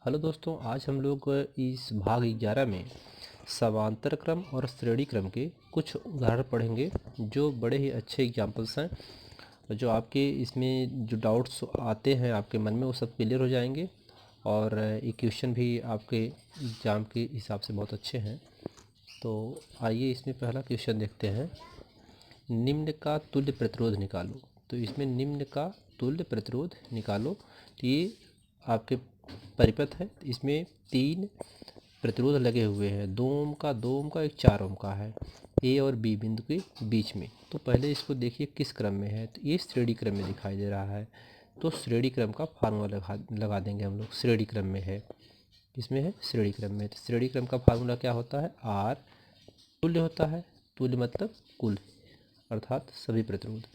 Hello दोस्तों, आज हम लोग इस भाग 11 में समांतर क्रम और श्रेणी क्रम के कुछ उदाहरण पढ़ेंगे जो बड़े ही अच्छे एग्जाम्पल्स हैं। जो आपके इसमें जो डाउट्स आते हैं आपके मन में वो सब क्लियर हो जाएंगे और ये क्वेश्चन भी आपके एग्ज़ाम के हिसाब से बहुत अच्छे हैं। तो आइए इसमें पहला क्वेश्चन देखते हैं। निम्न का तुल्य प्रतिरोध निकालो। तो इसमें निम्न का तुल्य प्रतिरोध निकालो, तो ये आपके परिपथ है। इसमें 3 प्रतिरोध लगे हुए हैं, 2 ओम का एक 4 ओम का है, ए और बी बिंदु के बीच में। तो पहले इसको देखिए किस क्रम में है, तो ये श्रेणी क्रम में दिखाई दे रहा है। तो श्रेणी क्रम का फार्मूला लगा देंगे हम लोग। श्रेणी क्रम में है, किसमें है? श्रेणी क्रम में। तो श्रेणी क्रम का फार्मूला क्या होता है? आर तुल्य होता है। तुल्य मतलब कुल, अर्थात सभी प्रतिरोध।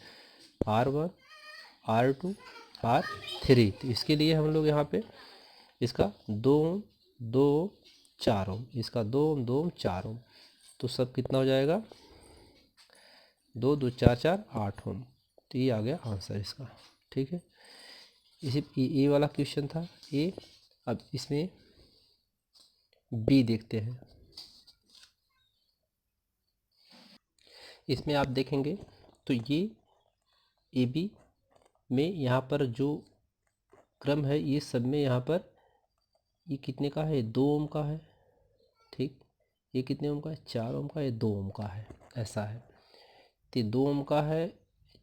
R1 R2 R3। तो इसके लिए हम लोग यहाँ पे इसका 2 ओम 2 ओम 4 ओम, इसका 2 ओम 2 ओम 4 ओम, तो सब कितना हो जाएगा? 2 2 4 4 8 ओम। तो ये आ गया आंसर इसका। ठीक है, इसी ये वाला क्वेश्चन था ए। अब इसमें बी देखते हैं। इसमें आप देखेंगे तो ये ए बी में यहाँ पर जो क्रम है ये सब में यहाँ पर ये कितने का है? 2 ओम का है। ठीक, ये कितने ओम का है? 4 ओम का। ये 2 ओम का है, ऐसा है। तो 2 ओम का है,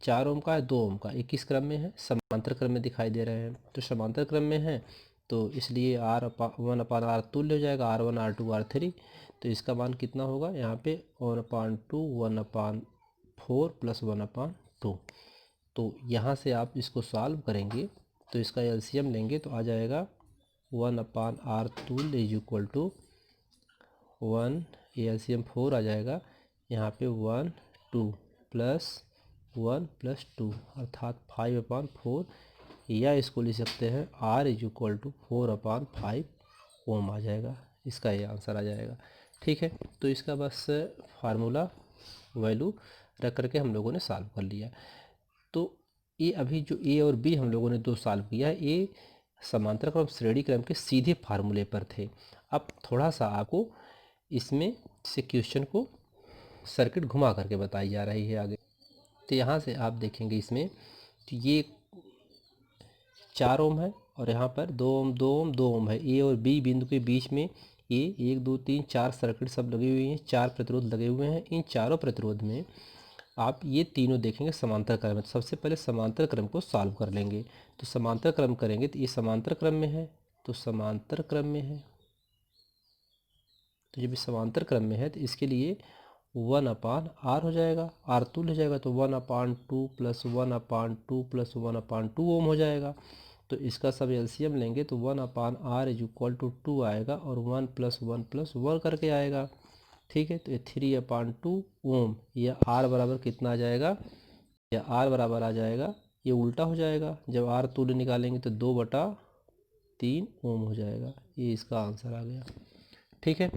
4 ओम का है, 2 ओम का। ये किस क्रम में है? समांतर क्रम में दिखाई दे रहे हैं। तो समांतर क्रम में है तो इसलिए R1/R तुल्य हो जाएगा, R1 R2 R3। तो इसका मान कितना होगा यहाँ पे? 1/2 1/4 + 1/2। तो यहाँ से आप इसको सॉल्व करेंगे तो इसका एलसीएम लेंगे तो आ जाएगा 1/R तुल्य इज इक्वल टू 1, एलसीएम 4 आ जाएगा। यहाँ पे 1 2 प्लस 1 + 2 अर्थात 5/4, या इसको लिख सकते हैं R इज इक्वल टू 4/5 ओम आ जाएगा। इसका ये आंसर आ जाएगा। ठीक है, तो इसका बस फार्मूला वैल्यू रख करके हम लोगों ने सॉल्व कर लिया। तो ये अभी जो ए और बी हम लोगों ने 2 सॉल्व किया है, ये समांतर क्रम श्रेणी क्रम के सीधे फार्मूले पर थे। अब थोड़ा सा आपको इसमें से क्वेश्चन को सर्किट घुमा करके बताई जा रही है आगे। तो यहाँ से आप देखेंगे इसमें तो ये 4 ओम है और यहाँ पर 2 ओम 2 ओम 2 ओम है। ए और बी बिंदु के बीच में ये 1 2 3 4 सर्किट सब लगी हुई हैं, 4 प्रतिरोध लगे हुए हैं। इन चारों प्रतिरोध में आप ये तीनों देखेंगे समांतर क्रम है। तो सबसे पहले समांतर क्रम को सॉल्व कर लेंगे। तो समांतर क्रम करेंगे तो ये समांतर क्रम में है, तो समांतर क्रम में है। तो जब समांतर क्रम में है तो इसके लिए 1/R हो जाएगा, R तुल्य हो जाएगा। तो 1/2 + 1/2 + 1/2 ओम हो जाएगा। तो इसका सब एलसीएम लेंगे तो 1/R इज इक्वल टू 2 आएगा और 1 + 1 + 1 करके आएगा। ठीक है, तो ये 3/2 ओम, यह R बराबर कितना आ जाएगा? या R बराबर आ जाएगा, ये उल्टा हो जाएगा। जब R तुल्य निकालेंगे तो 2/3 ओम हो जाएगा। ये इसका आंसर आ गया। ठीक है,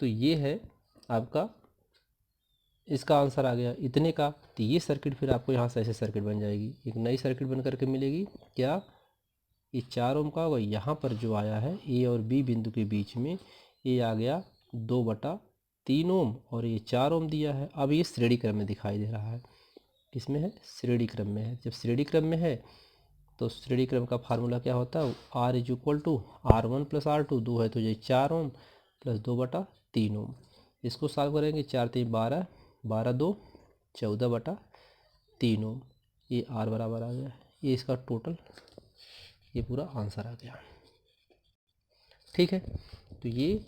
तो ये है आपका, इसका आंसर आ गया इतने का। तो ये सर्किट फिर आपको यहाँ से ऐसे सर्किट बन जाएगी, एक नई सर्किट बन करके मिलेगी। क्या? ये 4 ओम का होगा। यहाँ पर जो आया है ए और बी बिंदु के बीच में, ये आ गया 2/3 ओम और ये 4 ओम दिया है। अब ये श्रेणी क्रम में दिखाई दे रहा है। किसमें है? श्रेणी क्रम में है। जब श्रेणी क्रम में है तो श्रेणी क्रम का फार्मूला क्या होता है? R is equal to R1 + R2, 2 है तो ये 4 ओम + 2/3 ओम। इसको सॉल्व करेंगे, 4 3 12, 12 2 14/3 ओम। ये R बराबर आ गया। ये इसका टोटल, ये पूरा आंसर आ गया। ठीक है, तो ये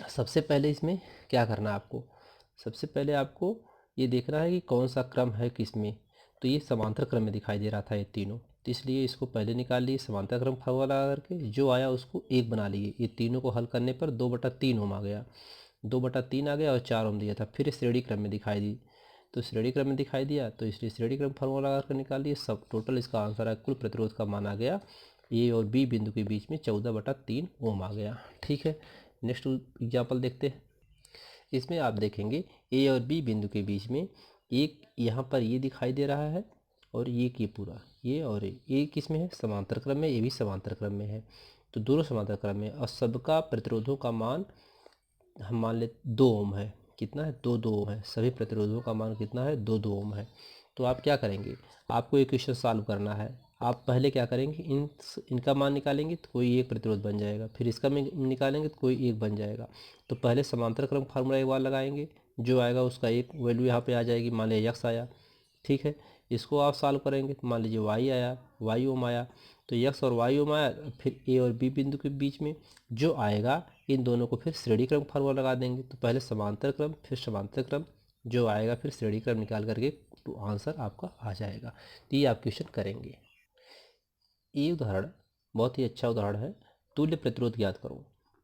सबसे पहले इसमें क्या करना है आपको? सबसे पहले आपको ये देखना है कि कौन सा क्रम है किस में। तो ये समांतर क्रम में दिखाई दे रहा था ये तीनों, तो इसलिए इसको पहले निकाल लिए। समांतर क्रम फार्मूला लगा करके जो आया उसको 1 बना लिए। ये तीनों को हल करने पर 2/3 ओम आ गया, 2/3 आ गया और 4 ओम दिया था। फिर श्रेणी क्रम में दिखाई दी, तो श्रेणी क्रम में दिखाई दिया तो इसलिए श्रेणी क्रम फार्मूला लगा कर निकाल लिए। सब टोटल इसका आंसर है, कुल प्रतिरोध का मान आ गया ए और बी बिंदु के बीच में 14/3 ओम आ गया। ठीक है, नेक्स्ट एग्जाम्पल देखते हैं। इसमें आप देखेंगे ए और बी बिंदु के बीच में एक यहाँ पर ये दिखाई दे रहा है और ये पूरा ये और ये किस में है, समांतर क्रम में, ये भी समांतर क्रम में है, तो दोनों समांतर क्रम में। और सबका प्रतिरोधों का मान हम मान ले 2 ओम है। कितना है, 2 ओम है। सभी प्रतिरोधों का मान कितना है, 2 ओम है। तो आप क्या करेंगे, आपको इक्वेशन सॉल्व करना है। आप पहले क्या करेंगे, इनका मान निकालेंगे तो कोई एक प्रतिरोध बन जाएगा, फिर इसका निकालेंगे तो कोई एक बन जाएगा। तो पहले समांतर क्रम फार्मूला एक बार लगाएंगे, जो आएगा उसका एक वैल्यू यहाँ पे आ जाएगी। मान लिया यक्स आया, ठीक है। इसको आप सॉल्व करेंगे तो मान लीजिए वाई आया, वाई ओम आया। तो यक्स और वाई ओम आया, फिर ए और बी बिंदु के बीच में जो आएगा, इन दोनों को फिर श्रेणी क्रम फार्मूला लगा देंगे। तो पहले समांतर क्रम फिर समांतर क्रम, जो आएगा फिर श्रेणी क्रम निकाल करके तो आंसर आपका आ जाएगा। तो ये आप क्वेश्चन करेंगे। ये उदाहरण बहुत ही अच्छा उदाहरण है। तुल्य प्रतिरोध ज्ञात करो।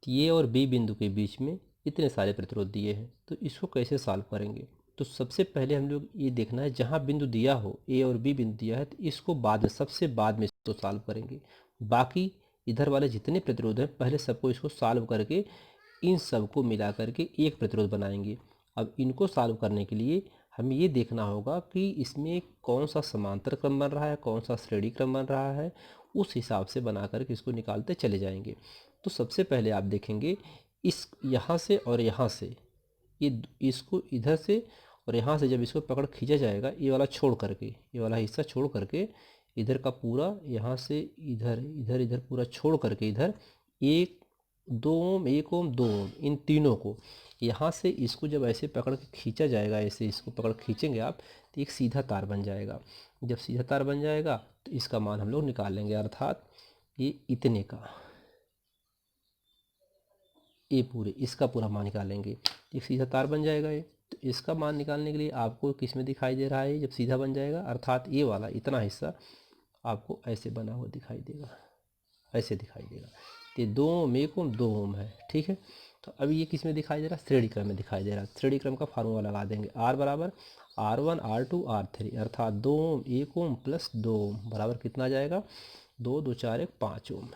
तो ये और बी बिंदु के बीच में इतने सारे प्रतिरोध दिए हैं, तो इसको कैसे सॉल्व करेंगे। तो सबसे पहले हम लोग ये देखना है, जहाँ बिंदु दिया हो, ए और बी बिंदु दिया है, तो इसको बाद में, सबसे बाद में इसको सॉल्व करेंगे। बाकी इधर वाले जितने प्रतिरोध हैं पहले सबको इसको सॉल्व करके इन सबको मिला करके एक प्रतिरोध बनाएंगे। अब इनको सॉल्व करने के लिए हमें ये देखना होगा कि इसमें कौन सा समांतर क्रम बन रहा है, कौन सा श्रेणी क्रम बन रहा है, उस हिसाब से बना करके इसको निकालते चले जाएंगे। तो सबसे पहले आप देखेंगे, इस यहाँ से और यहाँ से, ये इसको इधर से और यहाँ से जब इसको पकड़ खींचा जाएगा, ये वाला छोड़ करके, ये वाला हिस्सा छोड़ करके, इधर का पूरा यहाँ से इधर इधर इधर पूरा छोड़ करके, इधर 1 2 ओम 1 ओम 2 ओम, इन तीनों को यहाँ से इसको जब ऐसे पकड़ के खींचा जाएगा, ऐसे इसको पकड़ खींचेंगे आप, तो एक सीधा तार बन जाएगा। जब सीधा तार बन जाएगा तो इसका मान हम लोग निकाल लेंगे, अर्थात ये इतने का, ये पूरे इसका पूरा मान निकालेंगे। एक सीधा तार बन जाएगा ये। तो इसका मान निकालने के लिए आपको किस में दिखाई दे रहा है, जब सीधा बन जाएगा, अर्थात ये वाला इतना हिस्सा आपको ऐसे बना हुआ दिखाई देगा, ऐसे दिखाई देगा। तो ये 2 ओम 1 ओम 2 ओम है, ठीक है। तो अभी ये किस में दिखाई दे रहा है, श्रेणी क्रम में दिखाई दे रहा है। श्रेणी क्रम का फार्मूला लगा देंगे, R बराबर R1 R2 R3, अर्थात 2 ओम 1 ओम प्लस 2 ओम बराबर कितना आ जाएगा, 2 2 4 1 5 ओम।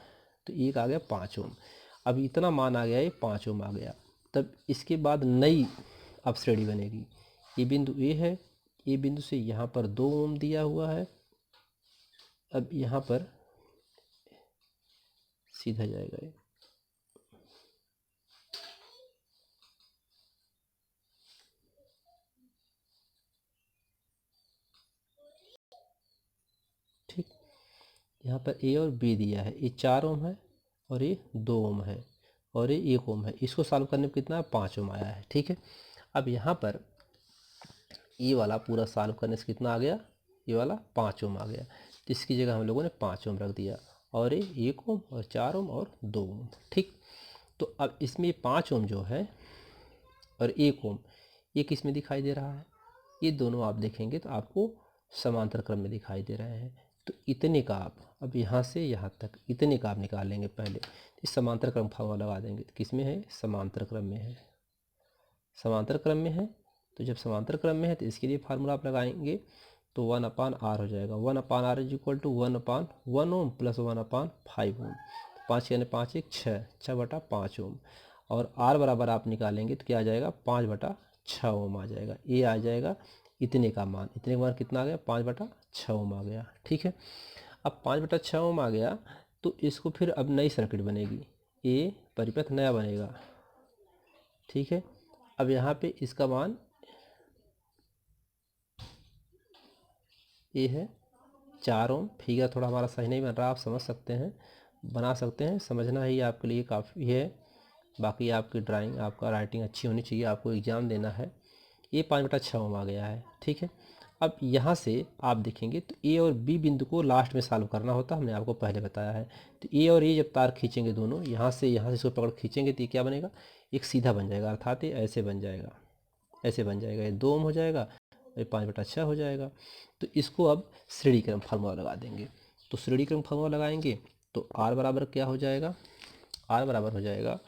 तो एक आ गया 5 ओम। अब इतना मान आ गया, ये 5 ओम आ गया। तब इसके बाद नई अब श्रेणी बनेगी। ये बिंदु ए है, ये बिंदु से यहाँ पर 2 ओम दिया हुआ है। अब यहाँ पर सीधा जाएगा ये, ठीक। यहाँ पर ए और बी दिया है, ये 4 ओम है और ये 2 ओम है और ये 1 ओम है। इसको सॉल्व करने में कितना 5 ओम आया है, ठीक है। अब यहाँ पर ये वाला पूरा सॉल्व करने से कितना आ गया, ये वाला 5 ओम आ गया। तो इसकी जगह हम लोगों ने 5 ओम रख दिया, और ये 1 ओम और 4 ओम और 2 ओम, ठीक। तो अब इसमें 5 ओम जो है और 1 ओम, ये किस में दिखाई दे रहा है, ये दोनों आप देखेंगे तो आपको समांतर क्रम में दिखाई दे रहे हैं। तो इतने का आप अब यहाँ से यहाँ तक इतने का आप निकालेंगे पहले। इस समांतर क्रम फार्मूला लगा देंगे, तो किस में है, समांतर क्रम में है, समांतर क्रम में है। तो जब समांतर क्रम में है तो इसके लिए फार्मूला आप लगाएंगे, तो 1/r हो जाएगा। 1/r is equal to 1/1 ohm plus 1/5 ohm. 5 यानी 5 1 6, 6/5 ओम। और r बराबर आप निकालेंगे तो क्या आ जाएगा, 5/6 ओम आ जाएगा। ये आ जाएगा इतने का मान। इतने का मान कितना आ गया, 5/6 ओम आ गया, ठीक है। अब 5/6 ओम आ गया, तो इसको फिर अब नई सर्किट बनेगी, ये परिपथ नया बनेगा, ठीक है। अब यहाँ पे इसका मान ये है 4 ओम। फिगर थोड़ा हमारा सही नहीं बन रहा, आप समझ सकते हैं, बना सकते हैं, समझना ही आपके लिए काफ़ी है। बाकी आपकी ड्राइंग, आपका राइटिंग अच्छी होनी चाहिए, आपको एग्ज़ाम देना है। ये 5/6 ओम आ गया है, ठीक है। अब यहाँ से आप देखेंगे तो ए और बी बिंदु को लास्ट में सॉल्व करना होता है, हमने आपको पहले बताया है। तो ए और ये जब तार खींचेंगे दोनों, यहाँ से इसको पकड़ खींचेंगे, तो ये क्या बनेगा, एक सीधा बन जाएगा, अर्थात ये ऐसे बन जाएगा, ऐसे बन जाएगा। ये 2 ओम हो जाएगा, ये 5/6 हो जाएगा। तो इसको अब श्रेणी क्रम फार्मूला लगा देंगे। तो श्रेणी क्रम फार्मूला लगाएंगे तो R बराबर क्या हो जाएगा, R बराबर हो जाएगा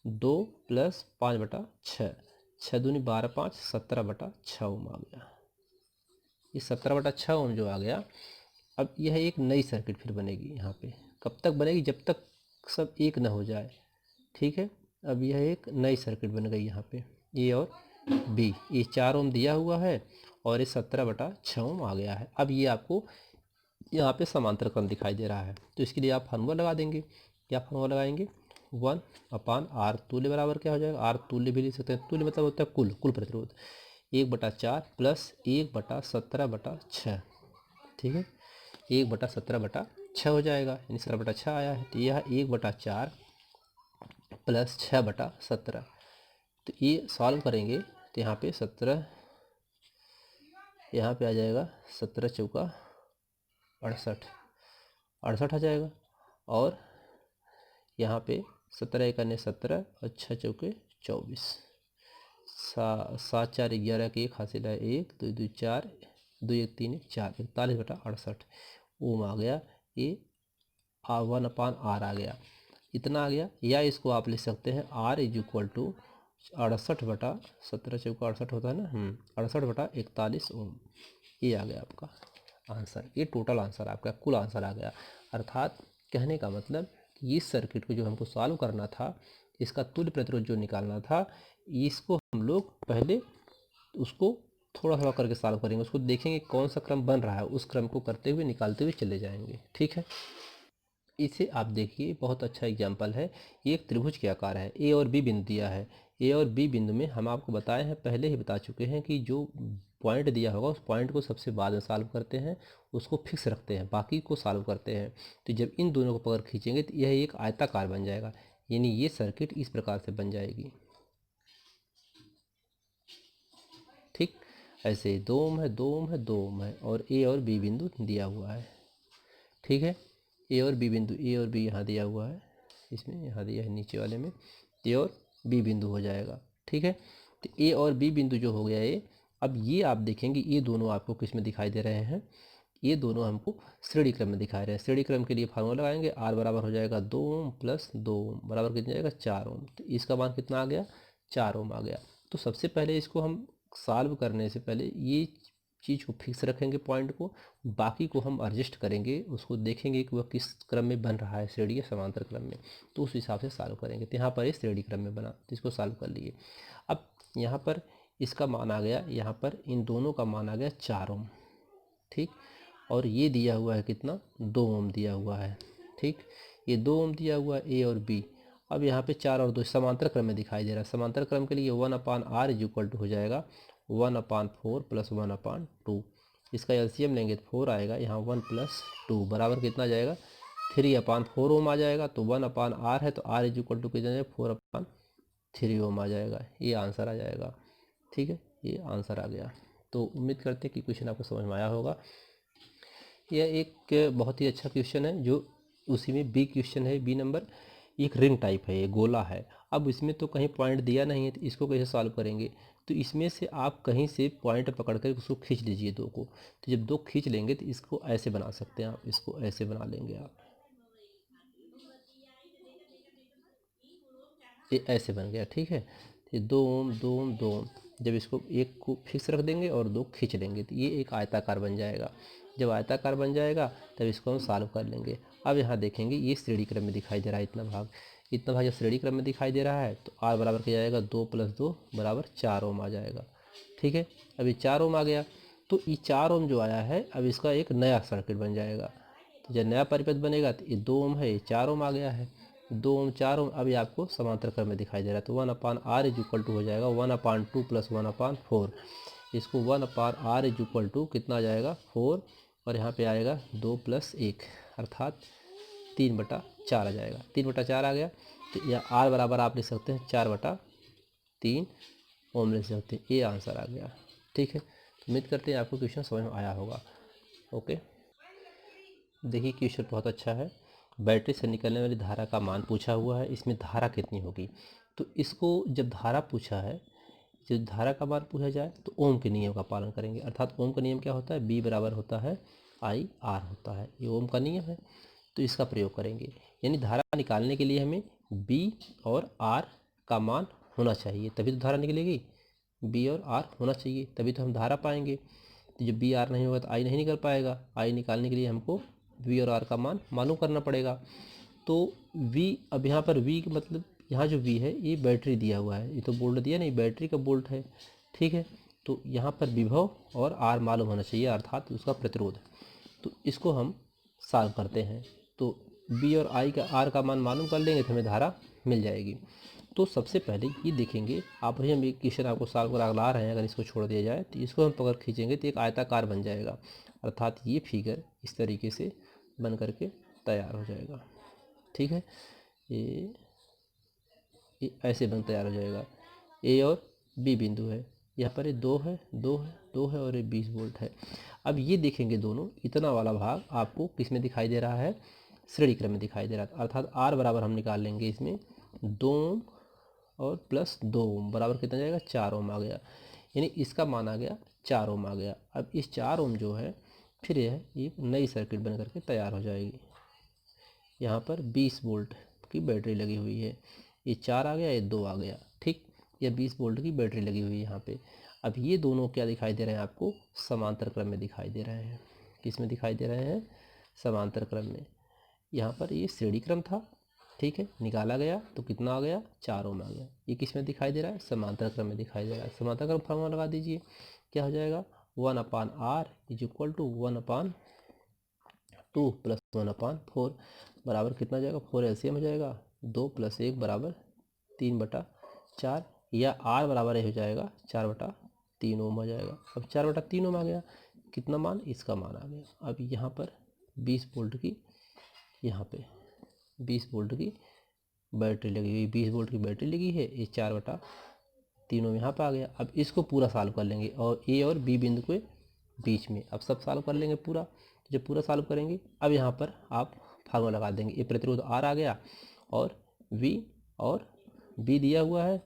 2 प्लस 5/6, 6 दूनी 12 5 17/6 ओम आ गया। ये 17/6 ओम जो आ गया, अब यह एक नई सर्किट फिर बनेगी यहाँ पे। कब तक बनेगी, जब तक सब एक न हो जाए, ठीक है। अब यह एक नई सर्किट बन गई यहाँ पे, ए और बी। ये 4 ओम दिया हुआ है और ये 17/6 ओम आ गया है। अब ये आपको यहाँ पे समांतर क्रम दिखाई दे रहा है, तो इसके लिए आप फार्मूला लगा देंगे। क्या फार्मूला लगाएंगे? 1/r तुल्य बराबर क्या हो जाएगा? आर तुल्य भी लिख सकते हैं, तुल्य मतलब होता है कुल प्रतिरोध, 1/4 प्लस 1/17/6, ठीक है, 1/17/6 हो जाएगा, यानी 17/6 आया है। तो यह 1/4 प्लस 6/17, तो ये सॉल्व करेंगे तो यहाँ पे 17, यहाँ पे आ जाएगा 17 चौका 68, 68 आ जाएगा। और यहाँ पे 17 एकने 17 और 6 चौके 24, 7 4 11 के 1 हासिल है 1 2 2 4 2 1 3 4, 41/68 ओम आ गया। ये 1/r आ गया, इतना आ गया। या इसको आप लिख सकते हैं R इज इक्वल टू 68/17 चौका 68 होता है ना, 68/41 ओम। ये आ गया आपका आंसर, ये टोटल आंसर आपका कुल आंसर आ गया। अर्थात कहने का मतलब कि इस सर्किट को जो हमको सॉल्व करना था, इसका तुल्य प्रतिरोध जो निकालना था, इसको हम लोग पहले उसको थोड़ा थोड़ा करके सॉल्व करेंगे, उसको देखेंगे कौन सा क्रम बन रहा है, उस क्रम को करते हुए निकालते हुए चले जाएंगे, ठीक है। इसे आप देखिए, बहुत अच्छा एग्जाम्पल है। ये एक त्रिभुज के आकार है, ए और बी बिंदु दिया है। ए और बी बिंदु में हम आपको बताए हैं, पहले ही बता चुके हैं कि जो पॉइंट दिया होगा उस पॉइंट को सबसे बाद में सॉल्व करते हैं, उसको फिक्स रखते हैं, बाकी को सॉल्व करते हैं। तो जब इन दोनों को पकड़ खींचेंगे तो यह एक आयताकार बन जाएगा, यानी ये सर्किट इस प्रकार से बन जाएगी, ठीक। ऐसे 2 ओम है, 2 ओम है, 2 ओम है, और ए और बी बिंदु दिया हुआ है, ठीक है। ए और बी बिंदु, ए और बी यहाँ दिया हुआ है, इसमें यहाँ दिया है नीचे वाले में, ए और बी बिंदु हो जाएगा, ठीक है। तो ए और बी बिंदु जो हो गया ये, अब ये आप देखेंगे ये दोनों आपको किस में दिखाई दे रहे हैं? ये दोनों हमको श्रेणी क्रम में दिखा रहे हैं। श्रेणी क्रम के लिए फार्मूला लगाएंगे, आर बराबर हो जाएगा 2 ओम प्लस 2 ओम बराबर कितना जाएगा? 4 ओम। तो इसका मान कितना आ गया? 4 ओम आ गया। तो सबसे पहले इसको हम सॉल्व करने से पहले ये चीज़ को फिक्स रखेंगे पॉइंट को, बाकी को हम एडजस्ट करेंगे, उसको देखेंगे कि वह किस क्रम में बन रहा है, श्रेणी या समांतर क्रम में, तो उस हिसाब से सॉल्व करेंगे। तो यहाँ पर ये श्रेणी क्रम में बना, तो इसको सॉल्व कर लिए। अब यहाँ पर इसका मान आ गया, यहाँ पर इन दोनों का मान आ गया 4 ओम, ठीक। और ये दिया हुआ है कितना? 2 ओम दिया हुआ है, ठीक। ये 2 ओम दिया हुआ है ए और बी। अब यहाँ पे 4 और 2 समांतर क्रम में दिखाई दे रहा है। समांतर क्रम के लिए 1/r इज इक्वल टू हो जाएगा 1/4 प्लस 1/2। इसका एलसीएम लेंगे तो 4 आएगा, यहाँ 1 प्लस 2 बराबर कितना जाएगा? 3/4 ओम आ जाएगा। तो 1/r है तो r इज इक्वल टू कितना जाएगा? 4/3 ओम आ जाएगा। ये आंसर आ जाएगा, ठीक है, ये आंसर आ गया। तो उम्मीद करते हैं कि क्वेश्चन आपको समझ में आया होगा। यह एक बहुत ही अच्छा क्वेश्चन है, जो उसी में बी क्वेश्चन है, बी नंबर। एक रिंग टाइप है, ये गोला है। अब इसमें तो कहीं पॉइंट दिया नहीं है, तो इसको कैसे सॉल्व करेंगे? तो इसमें से आप कहीं से पॉइंट पकड़ कर उसको खींच लीजिए 2 को। तो जब 2 खींच लेंगे तो इसको ऐसे बना सकते हैं आप, इसको ऐसे बना लेंगे आप, ये ऐसे बन गया, ठीक है। ये 2 ओम 2 ओम 2 ओम, जब इसको एक को फिक्स रख देंगे और 2 खींच लेंगे तो ये एक आयताकार बन जाएगा। जब आयताकार बन जाएगा तब इसको हम सॉल्व कर लेंगे। अब यहाँ देखेंगे ये श्रेणी क्रम में दिखाई दे रहा है, इतना भाग जब श्रेणी क्रम में दिखाई दे रहा है तो आर बराबर क्या जाएगा? 2 + 2 बराबर 4 ओम आ जाएगा, ठीक है। अभी 4 ओम आ गया, तो ये 4 ओम जो आया है अब इसका एक नया सर्किट बन जाएगा। तो जब नया परिपथ बनेगा तो ये 2 ओम है, ये 4 ओम आ गया है, 2 ओम 4 ओम अभी आपको समांतर क्रम में दिखाई दे रहा है। तो 1/r इज इक्वल टू हो जाएगा 1/2 प्लस 1/4। इसको 1/r इज इक्वल टू कितना आ जाएगा? 4, और यहाँ पे आएगा 2 + 1 अर्थात 3/4 आ जाएगा। 3/4 आ गया, तो यह r बराबर आप लिख सकते हैं 4/3 ओम लिख सकते हैं। ये आंसर आ गया, ठीक है। तो उम्मीद करते हैं आपको क्वेश्चन समझ में आया होगा। ओके, देखिए क्वेश्चन बहुत अच्छा है। बैटरी से निकलने वाली धारा का मान पूछा हुआ है, इसमें धारा कितनी होगी? तो इसको जब धारा पूछा है, जब धारा का मान पूछा जाए तो ओम के नियम का पालन करेंगे। अर्थात ओम का नियम क्या होता है? बी बराबर होता है आई आर होता है, ये ओम का नियम है। तो इसका प्रयोग करेंगे, यानी धारा निकालने के लिए हमें बी और आर का मान होना चाहिए, तभी तो धारा निकलेगी। बी और आर होना चाहिए तभी तो हम धारा पाएंगे। तो जब बी आर नहीं होगा तो आई नहीं निकल पाएगा। आई निकालने के लिए हमको वी और आर का मान मालूम करना पड़ेगा। तो वी, अब यहाँ पर वी का मतलब, यहाँ जो वी है ये बैटरी दिया हुआ है, ये तो बोल्ट दिया नहीं, बैटरी का बोल्ट है, ठीक है। तो यहाँ पर विभव और आर मालूम होना चाहिए, अर्थात उसका प्रतिरोध। तो इसको हम सॉल्व करते हैं। तो बी और आई का आर का मान मालूम कर लेंगे तो हमें धारा मिल जाएगी। तो सबसे पहले ये देखेंगे, आप हम एक क्वेश्चन आपको सॉल्व करा ला रहे हैं, अगर इसको छोड़ दिया जाए तो इसको हम पकड़ खींचेंगे तो एक आयताकार बन जाएगा, अर्थात ये फिगर इस तरीके से बन करके तैयार हो जाएगा। ठीक है, ये ऐसे बन तैयार हो जाएगा। ए और बी बिंदु है, यहाँ पर ये दो है और ये 20 वोल्ट है। अब ये देखेंगे दोनों, इतना वाला भाग आपको किस में दिखाई दे रहा है, श्रेणी क्रम में दिखाई दे रहा है, अर्थात आर बराबर हम निकाल लेंगे इसमें 2 ओम और प्लस 2 ओम बराबर कितना जाएगा, 4 ओम आ गया, यानी इसका मान आ गया 4 ओम आ गया। अब इस 4 ओम जो है फिर यह एक नई सर्किट बन करके तैयार हो जाएगी। यहाँ पर 20 वोल्ट की बैटरी लगी हुई है, ये 4 आ गया, ये 2 आ गया। ठीक, ये 20 वोल्ट की बैटरी लगी हुई है यहाँ पे। अब ये दोनों क्या दिखाई दे रहे हैं आपको, समांतर क्रम में दिखाई दे रहे हैं। किस में दिखाई दे रहे हैं, समांतर क्रम में। यहाँ पर ये श्रेणी क्रम था, ठीक है, निकाला गया तो कितना आ गया, 4 ओम आ गया। ये किस में दिखाई दे रहा है, समांतर क्रम में दिखाई दे रहा है। समांतर क्रम फॉर्मूला लगा दीजिए, क्या हो जाएगा, 1/r is equal to 1/2 plus 1/4 बराबर कितना जाएगा, 4 एलसीएम हो जाएगा, 2 + 1 बराबर 3/4, या आर बराबर हो जाएगा 4/3 ओम हो जाएगा। अब 4/3 ओम आ गया, कितना मान, इसका मान आ गया। अब यहाँ पर 20 वोल्ट की, यहाँ पे 20 वोल्ट की बैटरी लगी हुई, 20 वोल्ट की बैटरी लगी है, ये 4/3 ओम यहाँ पर आ गया। अब इसको पूरा सॉल्व कर लेंगे और ए और बी बिंदु के बीच में अब सब सॉल्व कर लेंगे पूरा। जब पूरा सॉल्व करेंगे अब यहाँ पर आप फार्मूला लगा देंगे, ये प्रतिरोध आर आ गया और बी दिया हुआ है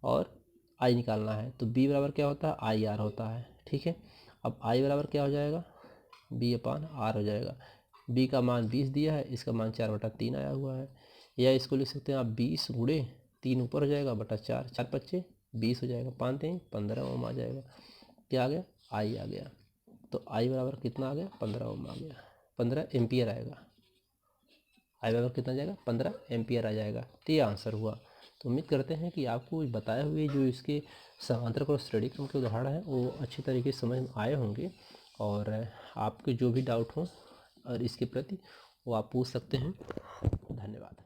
और आई निकालना है, तो बी बराबर क्या होता है, आई आर होता है। ठीक है, अब आई बराबर क्या हो जाएगा, b/r हो जाएगा। b का मान 20 दिया है, इसका मान 4/3 आया हुआ है, या इसको लिख सकते हैं आप 20 गुणे 3 ऊपर हो जाएगा बटा 4, 4 × 5 = 20 हो जाएगा, 5 × 3 = 15 ओम आ जाएगा। क्या आ गया, आई आ गया। तो आई बराबर कितना आ गया, 15 ओम आ गया, 15 एम्पियर आएगा। आई बराबर कितना जाएगा, 15 एम्पियर आ जाएगा। तो ये आंसर हुआ। तो उम्मीद करते हैं कि आपको बताए हुए जो इसके समांतर और श्रेणी क्रम के उदाहरण हैं वो अच्छी तरीके से समझ में आए होंगे, और आपके जो भी डाउट हो और इसके प्रति वो आप पूछ सकते हैं। धन्यवाद।